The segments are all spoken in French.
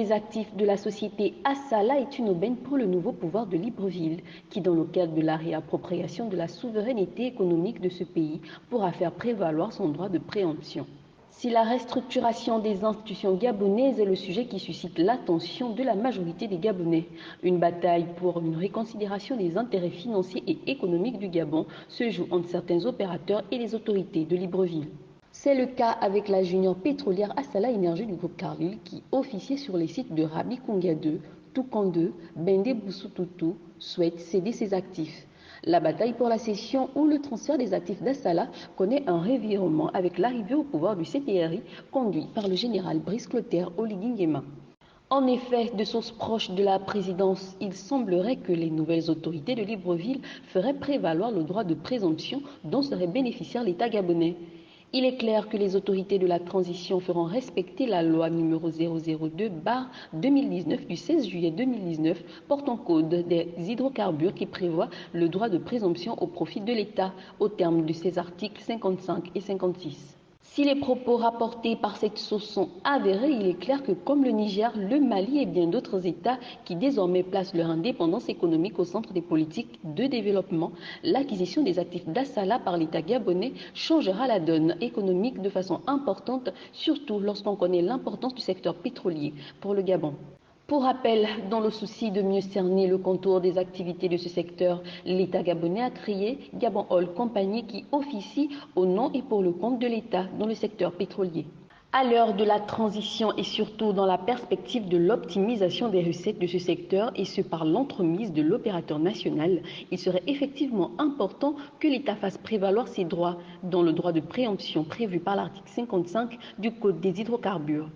des actifs de la société Assala est une aubaine pour le nouveau pouvoir de Libreville, qui, dans le cadre de la réappropriation de la souveraineté économique de ce pays, pourra faire prévaloir son droit de préemption. Si la restructuration des institutions gabonaises est le sujet qui suscite l'attention de la majorité des Gabonais, une bataille pour une réconsidération des intérêts financiers et économiques du Gabon se joue entre certains opérateurs et les autorités de Libreville. C'est le cas avec la junior pétrolière Assala Énergie du groupe Carlyle qui officiait sur les sites de Rabi Kunga 2, Toukan 2, Bende Boussoutoutou, souhaite céder ses actifs. La bataille pour la cession ou le transfert des actifs d'Assala connaît un revirement avec l'arrivée au pouvoir du CPRI conduit par le général Brice Clotaire Oligui Nguema. En effet, de sources proches de la présidence, il semblerait que les nouvelles autorités de Libreville feraient prévaloir le droit de présomption dont serait bénéficiaire l'État gabonais. Il est clair que les autorités de la transition feront respecter la loi numéro 002/2019 du 16 juillet 2019 portant code des hydrocarbures qui prévoit le droit de présomption au profit de l'État au terme de ses articles 55 et 56. Si les propos rapportés par cette source sont avérés, il est clair que comme le Niger, le Mali et bien d'autres États qui désormais placent leur indépendance économique au centre des politiques de développement, l'acquisition des actifs d'Assala par l'État gabonais changera la donne économique de façon importante, surtout lorsqu'on connaît l'importance du secteur pétrolier pour le Gabon. Pour rappel, dans le souci de mieux cerner le contour des activités de ce secteur, l'État gabonais a créé Gabon Oil Company qui officie au nom et pour le compte de l'État dans le secteur pétrolier. À l'heure de la transition et surtout dans la perspective de l'optimisation des recettes de ce secteur et ce par l'entremise de l'opérateur national, il serait effectivement important que l'État fasse prévaloir ses droits, dont le droit de préemption prévu par l'article 55 du Code des hydrocarbures.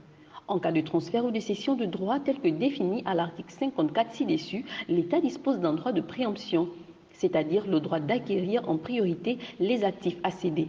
En cas de transfert ou de cession de droits tel que défini à l'article 54 ci-dessus, l'État dispose d'un droit de préemption, c'est-à-dire le droit d'acquérir en priorité les actifs à céder.